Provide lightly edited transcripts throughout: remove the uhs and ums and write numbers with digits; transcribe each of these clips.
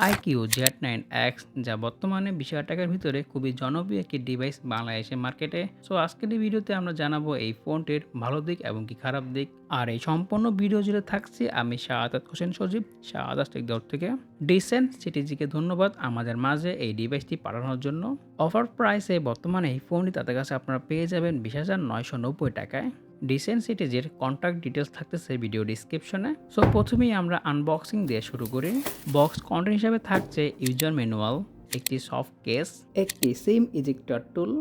iQOO Z9X, যা বর্তমানে 20,000 টাকার ভিতরে খুবই জনপ্রিয় একটি ডিভাইস বাংলাদেশের মার্কেটে। সো আজকের এই ভিডিওতে আমরা জানাবো এই ফোনটির ভালো দিক এবং কি খারাপ দিক। আর এই সম্পূর্ণ ভিডিও জুড়ে থাকছি আমি শাহাদাত হোসেন সজীব, শাহাদাত টেকদাউট থেকে। ডিসেন্ট সিটিজিকে ধন্যবাদ আমাদের মাঝে এই ডিভাইসটি পাঠানোর জন্য। অফার প্রাইসে বর্তমানে এই ফোনটি তাদের কাছে আপনারা পেয়ে যাবেন 20,990 টাকায়। ডিসেন্ট সিটিজের কন্ট্যাক্ট ডিটেলস থাকতেছে ভিডিও ডিসক্রিপশনে। সো প্রথমেই আমরা আনবক্সিং দিয়ে শুরু করি। বক্স কন্টেন্ট হিসাবে থাকছে ইউজার ম্যানুয়াল, একটি সফট কেস, একটি সিম ইজেক্টর টুল,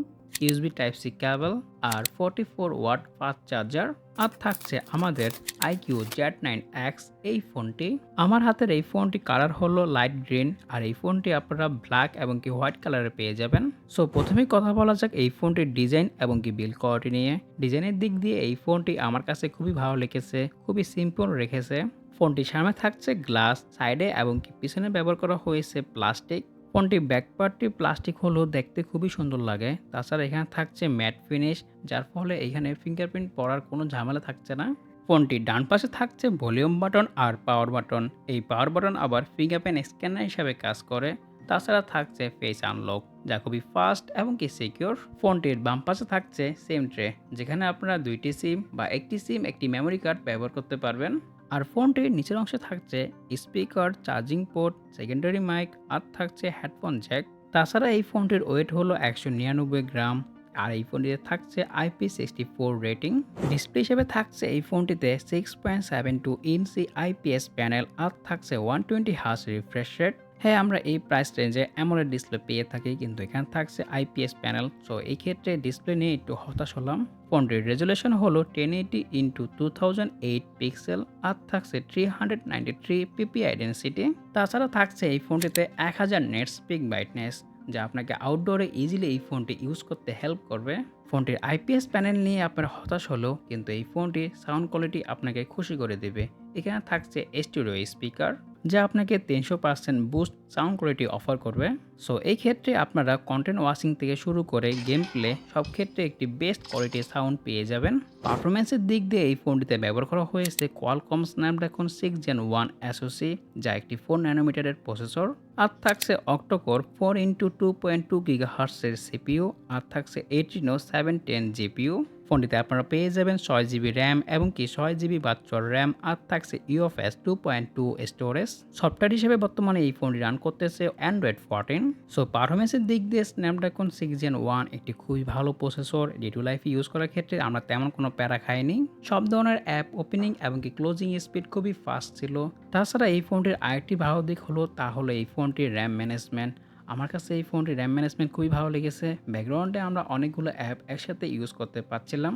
ইউএসবি টাইপ সি কেবল আর 44 ওয়াট ফাস্ট চার্জার। আর থাকছে আমাদের iQOO Z9X এই ফোনটি। আমার হাতের এই ফোনটি কালার হলো লাইট গ্রিন, আর এই ফোনটি আপনারা ব্ল্যাক এবং কি হোয়াইট কালারে পেয়ে যাবেন। সো প্রথমেই কথা বলা যাক এই ফোনটির ডিজাইন এবং কি বিল্ড কোয়ালিটি নিয়ে। ডিজাইনের দিক দিয়ে এই ফোনটি আমার কাছে খুবই ভালো লেগেছে, খুবই সিম্পল রেখেছে। ফোনটির সামনে থাকছে গ্লাস, সাইডে এবং কি পিছনে ব্যবহার করা হয়েছে প্লাস্টিক। ফোনটির ব্যাক পার্টটি প্লাস্টিক হলেও দেখতে খুবই সুন্দর লাগে। তাছাড়া এখানে থাকছে ম্যাট ফিনিশ, যার ফলে এখানে ফিঙ্গারপ্রিন্ট পড়ার কোনো ঝামেলা থাকছে না। ফোনটির ডান পাশে থাকছে ভলিউম বাটন আর পাওয়ার বাটন। এই পাওয়ার বাটন আবার ফিঙ্গারপ্রিন্ট স্ক্যানার হিসাবে কাজ করে। তাছাড়া থাকছে ফেস আনলক, যা খুবই ফাস্ট এবং কি সিকিউর। ফোনটির বাম পাশে থাকছে সিম ট্রে, যেখানে আপনারা দুইটি সিম বা একটি সিম একটি মেমোরি কার্ড ব্যবহার করতে পারবেন। আর ফোনটির নিচের অংশে থাকছে speaker, charging port, secondary mic আর থাকছে হেডফোন জ্যাক। তাছাড়া এই ফোনটির ওয়েট হলো 199 গ্রাম। আর এই ফোনটিতে থাকছে IP64 রেটিং। ডিসপ্লে হিসেবে থাকছে এই ফোনটিতে 6.72 ইঞ্চি IPS প্যানেল আর থাকছে 120 হার্জ রিফ্রেশ রেট। হ্যাঁ, আমরা এই প্রাইস রেঞ্জে অ্যামোলেড ডিসপ্লে পেয়ে থাকি, কিন্তু এখানে থাকছে IPS প্যানেল। সো এই ক্ষেত্রে ডিসপ্লে নিয়ে একটু হতাশ হলাম। ফোনটির রেজুলেশন হলো 1080x2008 পিক্সেল আর থাকছে 393 PPI ডেনসিটি। তাছাড়া থাকছে এই ফোনটিতে 1000 নেট স্পিক ব্রাইটনেস, যা আপনাকে আউটডোরে ইজিলি এই ফোনটি ইউজ করতে হেল্প করবে। ফোনটির IPS প্যানেল নিয়ে আপনার হতাশ হলো, কিন্তু এই ফোনটির সাউন্ড কোয়ালিটি আপনাকে খুশি করে দেবে। এখানে থাকছে স্টুডিও স্পিকার, যা আপনাকে 300% বুস্ট সাউন্ড কোয়ালিটি অফার করবে। সো এই ক্ষেত্রে আপনারা কন্টেন্ট ওয়াচিং থেকে শুরু করে গেম প্লে সব ক্ষেত্রে একটি বেস্ট কোয়ালিটির সাউন্ড পেয়ে যাবেন। পারফরমেন্সের দিক দিয়ে এই ফোনটিতে ব্যবহার করা হয়েছে কোয়ালকম স্ন্যাপড্রাগন 6 Gen 1 SoC, যা একটি 4 ন্যানোমিটারের প্রসেসর। আর থাকছে অক্টোকোর 4x2.2 GHz এর CPU আর থাকছে Adreno 710 GPU। ফোনটিতে আপনারা পেয়ে যাবেন 6GB র্যাম এবং কি 6GB বাচ্চার র্যাম আর থাকছে UFS 2.2 স্টোরেজ। সফটওয়্যার হিসেবে বর্তমানে এই ফোনটি রান করতেছে Android 14। সো পারফরমেন্সের দিক দিয়ে স্ন্যাপড্রাগন 6 Gen 1 একটি খুবই ভালো প্রসেসর। ডে টু লাইফে ইউজ করার ক্ষেত্রে আমরা তেমন কোনো প্যারা খাইনি। সব ধরনের অ্যাপ ওপেনিং এবং কি ক্লোজিং স্পিড খুবই ফাস্ট ছিল। তাছাড়া এই ফোনটির আরেকটি ভালো দিক হলো তা হলো এই ফোনটির র্যাম ম্যানেজমেন্ট। আমার কাছে এই ফোনটির র্যাম ম্যানেজমেন্ট খুবই ভালো লেগেছে। ব্যাকগ্রাউন্ডে আমরা অনেকগুলো অ্যাপ একসাথে ইউজ করতে পারছিলাম।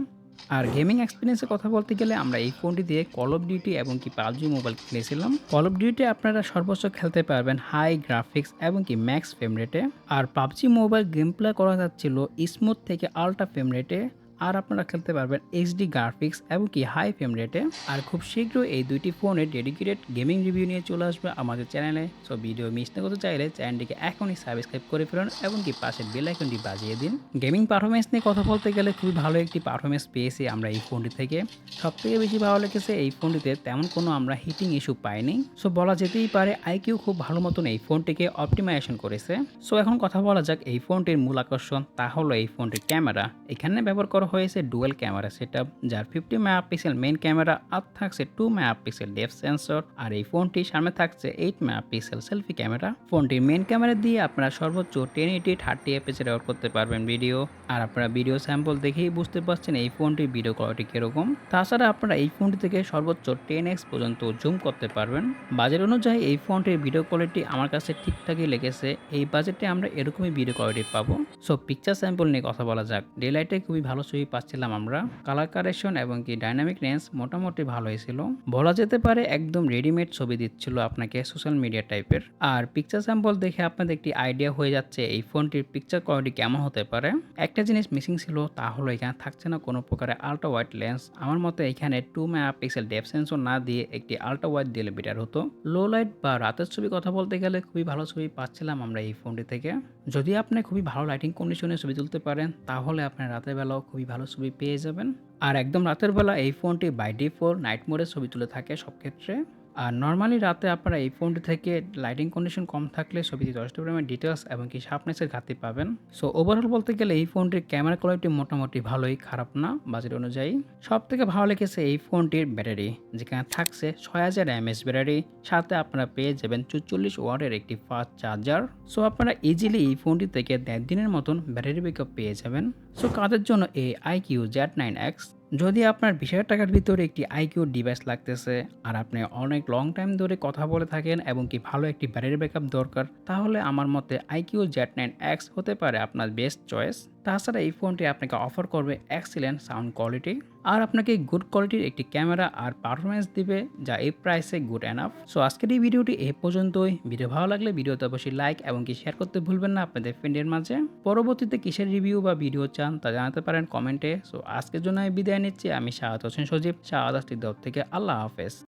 আর গেমিং এক্সপিরিয়েন্সের কথা বলতে গেলে আমরা এই ফোনটি দিয়ে কল অফ ডিউটি এবং কি পাবজি মোবাইল খেলেছিলাম। কল অফ ডিউটি আপনারা সর্বোচ্চ খেলতে পারবেন হাই গ্রাফিক্স এবং কি ম্যাক্স ফ্রেম রেটে। আর পাবজি মোবাইল গেম প্লে করা যাচ্ছিল স্মুথ থেকে আল্ট্রা ফ্রেম রেটে। আর আপনারা খেলতে পারবেন এইচডি গ্রাফিক্স এবং কি হাই ফ্রেম রেটে। আর খুব শীঘ্রই এই দুইটি ফোনের ডেডিকেটেড গেমিং রিভিউ নিয়ে চলে আসবে আমাদের চ্যানেলে। সো ভিডিও মিস না করতে চাইলে চ্যানেলটিকে এখনই সাবস্ক্রাইব করে ফেলুন এবং কি পাশের বেল আইকনটি বাজিয়ে দিন। গেমিং পারফরমেন্স নিয়ে কথা বলতে গেলে খুবই ভালো একটি পারফরমেন্স পেয়েছি আমরা এই ফোনটি থেকে। সবথেকে বেশি ভালো লেগেছে এই ফোনটিতে তেমন কোনো আমরা হিটিং ইস্যু পাইনি। সো বলা যেতেই পারে iQOO খুব ভালো মতন এই ফোনটিকে অপটিমাইজেশন করেছে। সো এখন কথা বলা যাক এই ফোনটির মূল আকর্ষণ, তা হলো এই ফোনটির ক্যামেরা। এখানে ব্যবহার করা হয়েছে ডুয়াল ক্যামেরা সেটআপ, যার 50 মেগাপিক্সেল মেইন ক্যামেরা আর থাকছে 2 মেগাপিক্সেল ডেপথ সেন্সর। আর এই ফোনটির সামনে থাকছে 8 মেগাপিক্সেল সেলফি ক্যামেরা। ফোনটির মেইন ক্যামেরা দিয়ে আপনারা সর্বোচ্চ 1080 30fps রেকর্ড করতে পারবেন ভিডিও। আর আপনারা ভিডিও স্যাম্পল দেখেই বুঝতে পারছেন এই ফোনটির ভিডিও কোয়ালিটি কিরকম। তাছাড়া আপনারা এই ফোনটি থেকে সর্বোচ্চ 10x পর্যন্ত জুম করতে পারবেন। বাজেট অনুযায়ী এই ফোনটির ভিডিও কোয়ালিটি আমার কাছে ঠিকঠাকই লেগেছে। এই বাজেটে আমরা এরকমই ভিডিও কোয়ালিটি পাবো। সো পিকচার স্যাম্পল নিয়ে কথা বলা যাক। ডে লাইটে খুবই ভালো ছবি পাচ্ছিলাম আমরা। কালার কারেকশন এবং কি ডাইনামিক রেঞ্জ মোটামুটি ভালোই ছিল। বলা যেতে পারে একদম রেডিমেড ছবি দিচ্ছিল আপনাকে সোশ্যাল মিডিয়া টাইপের। আর পিকচার স্যাম্পল দেখে আপনাদের একটি আইডিয়া হয়ে যাচ্ছে এই ফোনটির পিকচার কোয়ালিটি কেমন হতে পারে। একটা জিনিস মিসিং ছিল, তা হলো এখানে থাকছে না কোনো প্রকারের আল্ট্রা ওয়াইড লেন্স। আমার মতে এখানে 2 মেগাপিক্সেল ডেপথ সেন্সর না দিয়ে একটি আল্ট্রা ওয়াইড দিলে বেটার হতো। লো লাইট বা রাতের ছবি কথা বলতে গেলে খুবই ভালো ছবি পাচ্ছিলাম আমরা এই ফোনটি থেকে। যদি আপনি খুবই ভালো লাইটিং কন্ডিশনে ছবি তুলতে পারেন, তাহলে আপনি রাতের বেলাও খুবই ভালো ছবি পেয়ে যাবেন। আর একদম রাতের বেলা এই ফোনটি বাই ডিফল্ট নাইট মোডে ছবি তুলে থাকে সব ক্ষেত্রে। আর নরমালি রাতে আপনারা এই ফোনটি থেকে লাইটিং কন্ডিশন কম থাকলে ছবিতে যথেষ্ট পরিমাণে ডিটেলস এবং কি শার্পনেসের ঘাটতি পাবেন। সো ওভারঅল বলতে গেলে এই ফোনটির ক্যামেরা কোয়ালিটি মোটামুটি ভালোই, খারাপ না বাজেট অনুযায়ী। সবথেকে ভালো লেগেছে এই ফোনটির ব্যাটারি, যেখানে থাকছে 6000 mAh ব্যাটারি, সাথে আপনারা পেয়ে যাবেন 44 ওয়াটের একটি ফাস্ট চার্জার। সো আপনারা ইজিলি এই ফোনটি থেকে 1.5 দিনের মতন ব্যাটারি ব্যাকআপ পেয়ে যাবেন। সো কাদের জন্য এই iQOO Z9X? যদি আপনার 20,000 টাকার ভিতরে একটি iQOO ডিভাইস লাগতেছে আর আপনি অনেক লং টাইম ধরে কথা বলে থাকেন এবং কি ভালো একটি ব্যাটারি ব্যাকআপ দরকার, তাহলে আমার মতে iQOO Z9X হতে পারে আপনার বেস্ট চয়েস। তাছাড়া এই ফোনটি আপনাকে অফার করবে এক্সিলেন্ট সাউন্ড কোয়ালিটি আর আপনাকে গুড কোয়ালিটির একটি ক্যামেরা আর পারফরমেন্স দিবে, যা এই প্রাইসে গুড এনাফ। সো আজকের এই ভিডিওটি এই পর্যন্তই। ভিডিও ভালো লাগলে ভিডিওতে অবশ্যই লাইক এবং কি শেয়ার করতে ভুলবেন না আপনাদের ফ্রেন্ডের মাঝে। পরবর্তীতে কিসের রিভিউ বা ভিডিও চান তা জানাতে পারেন কমেন্টে। সো আজকের জন্য আমি বিদায় নিচ্ছি। আমি শাহাদ হোসেন সজীব, শাহাদ থেকে। আল্লাহ হাফেজ।